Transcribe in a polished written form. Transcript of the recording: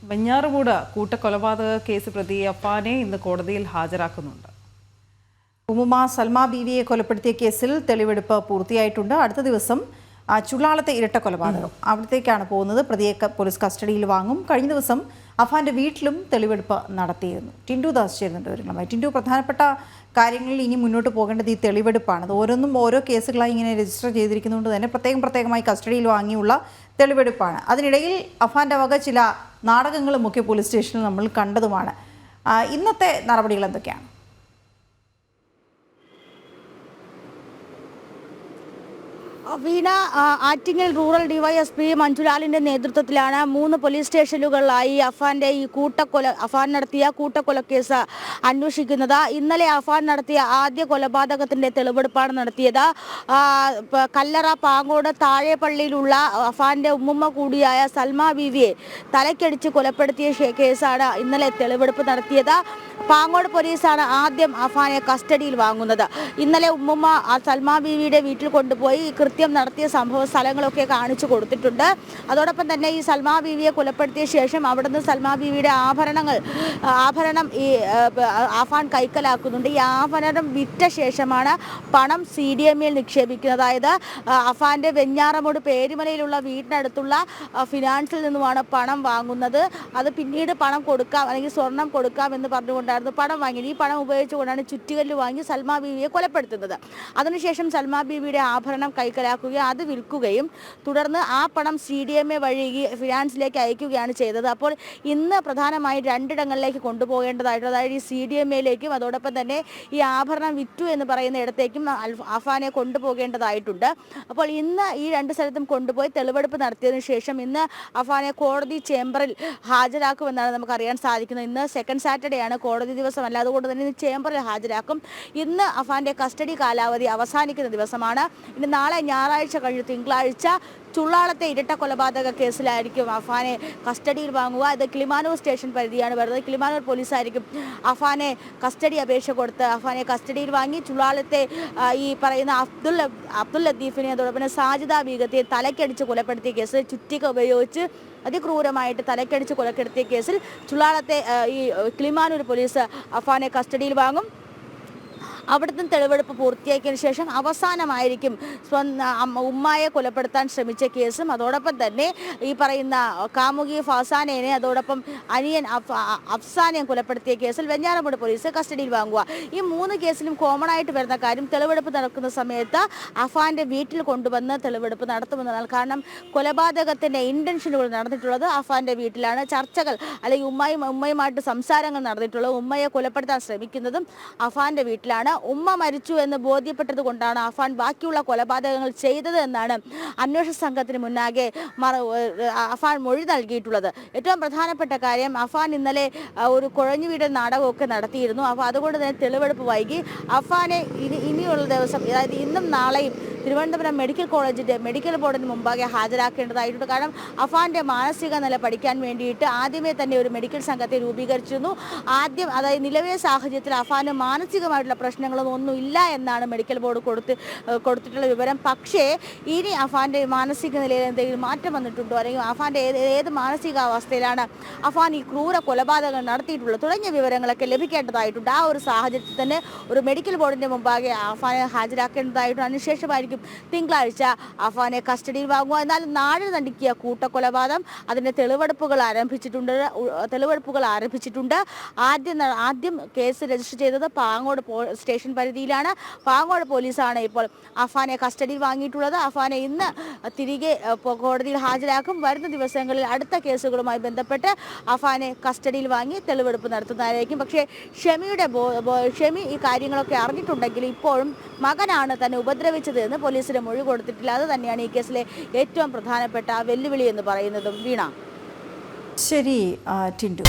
Venjaramoodu കൂട്ടക്കൊലപാതക case പ്രതി അഫാനെ ഇന്ന് കോടതിയിൽ ഹാജരാക്കുന്നുണ്ട്. ഉമ്മുമ്മ സൽമ ബീവിയെ കൊലപ്പെടുത്തിയ കേസിൽ തെളിവെടുപ്പ് പൂർത്തിയായിട്ടുണ്ട്. അടുത്ത ദിവസം ചുള്ളാളത്തെ ഇരട്ട കൊലപാതകം അവിടത്തേക്കാണ് പോകുന്നത്. പ്രതിയെ പോലീസ് കസ്റ്റഡിയിൽ വാങ്ങും. കഴിഞ്ഞ ദിവസം അഫാന്റെ വീട്ടിലും തെളിവെടുപ്പ് നടത്തിയിരുന്നു. ടിൻഡു ദാസ് ചേരുന്നുണ്ട് വിവരങ്ങളുമായി. ടിൻഡു, പ്രധാനപ്പെട്ട കാര്യങ്ങളിൽ ഇനി മുന്നോട്ട് പോകേണ്ടത് ഈ തെളിവെടുപ്പാണ്. അത് ഓരോ കേസുകളായി ഇങ്ങനെ രജിസ്റ്റർ ചെയ്തിരിക്കുന്നതുകൊണ്ട് തന്നെ പ്രത്യേകമായി കസ്റ്റഡിയിൽ വാങ്ങിയുള്ള തെളിവെടുപ്പാണ്. അതിനിടയിൽ അഫാന്റെ വക ചില നാടകങ്ങളും ഒക്കെ പോലീസ് സ്റ്റേഷനിൽ നമ്മൾ കണ്ടതുമാണ്. ഇന്നത്തെ നടപടികൾ എന്തൊക്കെയാണ്? വീണ, ആറ്റിങ്ങൽ റൂറൽ ഡിവൈഎസ്പി മഞ്ജുലാലിന്റെ നേതൃത്വത്തിലാണ് 3 പോലീസ് സ്റ്റേഷനുകളിലായി അഫാന്റെ ഈ അഫാൻ നടത്തിയ കൂട്ടക്കൊലക്കേസ് അന്വേഷിക്കുന്നത്. ഇന്നലെ അഫാൻ നടത്തിയ ആദ്യ കൊലപാതകത്തിന്റെ തെളിവെടുപ്പാണ് നടത്തിയത്. കല്ലറ പാങ്ങോട് താഴെപ്പള്ളിയിലുള്ള അഫാന്റെ ഉമ്മുമ്മ കൂടിയായ സൽമ ബീവിയെ തലക്കടിച്ച് കൊലപ്പെടുത്തിയ കേസാണ് ഇന്നലെ തെളിവെടുപ്പ് നടത്തിയത്. പാങ്ങോട് പോലീസാണ് ആദ്യം അഫാനെ കസ്റ്റഡിയിൽ വാങ്ങുന്നത്. ഇന്നലെ ഉമ്മുമ്മ സൽമ ബീവിയുടെ വീട്ടിൽ കൊണ്ടുപോയി കൃത്യം നടത്തിയ സംഭവ സ്ഥലങ്ങളൊക്കെ കാണിച്ചു കൊടുത്തിട്ടുണ്ട്. അതോടൊപ്പം തന്നെ ഈ സൽമ ബീവിയെ കൊലപ്പെടുത്തിയ ശേഷം അവിടുന്ന് സൽമ ബീവിയുടെ ആഭരണം ഈ അഫാൻ കൈക്കലാക്കുന്നുണ്ട്. ഈ ആഭരണം വിറ്റ ശേഷമാണ് പണം CDMയിൽ നിക്ഷേപിക്കുന്നത്. അതായത് അഫാന്റെ വെഞ്ഞാറമൂട് പേരുമലയിലുള്ള വീടിനടുത്തുള്ള ഫിനാൻസിൽ നിന്നുമാണ് പണം വാങ്ങുന്നത്. അത് പിന്നീട് പണം കൊടുക്കാം അല്ലെങ്കിൽ സ്വർണം കൊടുക്കാം എന്ന് പറഞ്ഞുകൊണ്ടായിരുന്നു പണം വാങ്ങിയത്. ഈ പണം ഉപയോഗിച്ചുകൊണ്ടാണ് ചുറ്റികല്ല് വാങ്ങി സൽമ ബീവിയെ കൊലപ്പെടുത്തുന്നത്. അതിനുശേഷം സൽമ ബീവിയുടെ ആഭരണം കൈക്കലാക്കുകയും അത് വിൽക്കുകയും തുടർന്ന് ആ പണം CDMA വഴി ഫിനാൻസിലേക്ക് അയക്കുകയാണ് ചെയ്തത്. അപ്പോൾ ഇന്ന് പ്രധാനമായും 2 ഇടങ്ങളിലേക്ക് കൊണ്ടുപോകേണ്ടതായിട്ട്, അതായത് ഈ CDMAയിലേക്കും അതോടൊപ്പം തന്നെ ഈ ആഭരണം വിറ്റു എന്ന് പറയുന്ന ഇടത്തേക്കും അഫാനെ കൊണ്ടുപോകേണ്ടതായിട്ടുണ്ട്. അപ്പോൾ ഇന്ന് ഈ 2 സ്ഥലത്തും കൊണ്ടുപോയി തെളിവെടുപ്പ് നടത്തിയതിനു ശേഷം ഇന്ന് അഫാനെ കോടതി ചേംബറിൽ ഹാജരാക്കുമെന്നാണ് നമുക്കറിയാൻ സാധിക്കുന്നത്. ഇന്ന് സെക്കൻഡ് സാറ്റർഡേ ആണ്, കോടതി ദിവസമല്ല. അതുകൊണ്ട് തന്നെ ഇന്ന് ചേംബറിൽ ഹാജരാക്കും. ഇന്ന് അഫാന്റെ കസ്റ്റഡി കാലാവധി അവസാനിക്കുന്ന ദിവസമാണ്. ഇനി നാളെ ഞായറാഴ്ച കഴിഞ്ഞ് തിങ്കളാഴ്ച ചുള്ളാളത്തെ ഇരട്ട കൊലപാതക കേസിലായിരിക്കും അഫാനെ കസ്റ്റഡിയിൽ വാങ്ങുക. ഇത് കിളിമാനൂർ സ്റ്റേഷൻ പരിധിയാണ് വരുന്നത്. കിളിമാനൂർ പോലീസായിരിക്കും അഫാനെ കസ്റ്റഡി അപേക്ഷ കൊടുത്ത് അഫാനെ കസ്റ്റഡിയിൽ വാങ്ങി ചുള്ളാളത്തെ ഈ പറയുന്ന അബ്ദുൽ ലത്തീഫിനെ അതോടൊപ്പം സാജിദ ബീഗത്തെ തലക്കടിച്ച് കൊലപ്പെടുത്തിയ കേസ്, ചുറ്റിക ഉപയോഗിച്ച് അതിക്രൂരമായിട്ട് തലക്കടിച്ച് കൊലപ്പെടുത്തിയ കേസിൽ ചുള്ളാളത്തെ ഈ കിളിമാനൂർ പോലീസ് അഫാനെ കസ്റ്റഡിയിൽ വാങ്ങും. അവിടുത്തെ തെളിവെടുപ്പ് പൂർത്തിയാക്കിയതിനു ശേഷം അവസാനമായിരിക്കും ഉമ്മായെ കൊലപ്പെടുത്താൻ ശ്രമിച്ച കേസും അതോടൊപ്പം തന്നെ ഈ പറയുന്ന കാമുകി ഫസാനേനെ അതോടൊപ്പം അനിയൻ അഫ്സാനെയും കൊലപ്പെടുത്തിയ കേസിൽ വെഞ്ഞാറമൂട് പോലീസ് കസ്റ്റഡിയിൽ വാങ്ങുക. ഈ 3 കേസിലും കോമൺ ആയിട്ട് വരുന്ന കാര്യം, തെളിവെടുപ്പ് നടക്കുന്ന സമയത്ത് അഫാന്റെ വീട്ടിൽ കൊണ്ടുവന്ന് തെളിവെടുപ്പ് നടത്തുമെന്നതാണ്. കാരണം കൊലപാതകത്തിന്റെ ഇന്റൻഷനുകൾ നടന്നിട്ടുള്ളത് അഫാന്റെ വീട്ടിലാണ്. ചർച്ചകൾ അല്ലെങ്കിൽ ഉമ്മയുമായിട്ട് സംസാരങ്ങൾ നടന്നിട്ടുള്ളത്, ഉമ്മയെ കൊലപ്പെടുത്താൻ ശ്രമിക്കുന്നതും അഫാന്റെ വീട്ടിലാണ്. ഉമ്മ മരിച്ചു എന്ന് ബോധ്യപ്പെട്ടത് കൊണ്ടാണ് അഫാൻ ബാക്കിയുള്ള കൊലപാതകങ്ങൾ ചെയ്തത് എന്നാണ് അന്വേഷണ സംഘത്തിന് മുന്നാകെ അഫാൻ മൊഴി നൽകിയിട്ടുള്ളത്. ഏറ്റവും പ്രധാനപ്പെട്ട കാര്യം, അഫാൻ ഇന്നലെ ഒരു കുഴഞ്ഞു വീടൽ നാടകമൊക്കെ നടത്തിയിരുന്നു. അപ്പോൾ അതുകൊണ്ട് തന്നെ തെളിവെടുപ്പ് വൈകി. അഫാനെ ഇനിയുള്ള ദിവസം, അതായത് ഇന്നും നാളെയും തിരുവനന്തപുരം മെഡിക്കൽ കോളേജിൻ്റെ മെഡിക്കൽ ബോർഡിന് മുമ്പാകെ ഹാജരാക്കേണ്ടതായിട്ടുണ്ട്. കാരണം അഫാന്റെ മാനസിക നില പഠിക്കാൻ വേണ്ടിയിട്ട് ആദ്യമേ തന്നെ ഒരു മെഡിക്കൽ സംഘത്തെ രൂപീകരിച്ചിരുന്നു. അതായത് നിലവിലെ സാഹചര്യത്തിൽ അഫാന് മാനസികമായിട്ടുള്ള പ്രശ്നങ്ങളൊന്നും ഇല്ല എന്നാണ് മെഡിക്കൽ ബോർഡ് കൊടുത്തിട്ടുള്ള വിവരം. പക്ഷേ ഇനി അഫാന്റെ മാനസിക നിലയിൽ എന്തെങ്കിലും മാറ്റം വന്നിട്ടുണ്ടോ, അല്ലെങ്കിൽ അഫാന്റെ ഏത് മാനസികാവസ്ഥയിലാണ് അഫാൻ ഈ ക്രൂര കൊലപാതകങ്ങൾ നടത്തിയിട്ടുള്ളത് തുടങ്ങിയ വിവരങ്ങളൊക്കെ ലഭിക്കേണ്ടതായിട്ടുണ്ട്. ആ ഒരു സാഹചര്യത്തിൽ തന്നെ ഒരു മെഡിക്കൽ ബോർഡിന്റെ മുമ്പാകെ അഫാനെ ഹാജരാക്കേണ്ടതായിട്ടുണ്ട്. അതിനുശേഷമായിരിക്കും തിങ്കളാഴ്ച അഫാനെ കസ്റ്റഡിയിൽ വാങ്ങുക. എന്നാൽ നാട് നടുക്കിയ കൂട്ടക്കൊലപാതകം അതിന്റെ തെളിവെടുപ്പുകൾ ആരംഭിച്ചിട്ടുണ്ട്. ആദ്യം കേസ് രജിസ്റ്റർ ചെയ്തത് പാങ്ങോട് സ്റ്റേഷൻ പരിധിയിലാണ്. പാങ്ങോട് പോലീസാണ് ഇപ്പോൾ അഫാനെ കസ്റ്റഡിയിൽ വാങ്ങിയിട്ടുള്ളത്. അഫാനെ ഇന്ന് തിരികെ കോടതിയിൽ ഹാജരാക്കും. വരുന്ന ദിവസങ്ങളിൽ അടുത്ത കേസുകളുമായി ബന്ധപ്പെട്ട് അഫാനെ കസ്റ്റഡിയിൽ വാങ്ങി തെളിവെടുപ്പ് നടത്തുന്നതായിരിക്കും. പക്ഷേ ഷെമി ഈ കാര്യങ്ങളൊക്കെ അറിഞ്ഞിട്ടുണ്ടെങ്കിൽ ഇപ്പോഴും മകനാണ് തന്നെ ഉപദ്രവിച്ചത് എന്ന് പോലീസിന് മൊഴി കൊടുത്തിട്ടില്ല. അത് തന്നെയാണ് ഈ കേസിലെ ഏറ്റവും പ്രധാനപ്പെട്ട വെല്ലുവിളി എന്ന് പറയുന്നതും. വീണ. ശരി ടിൻഡു.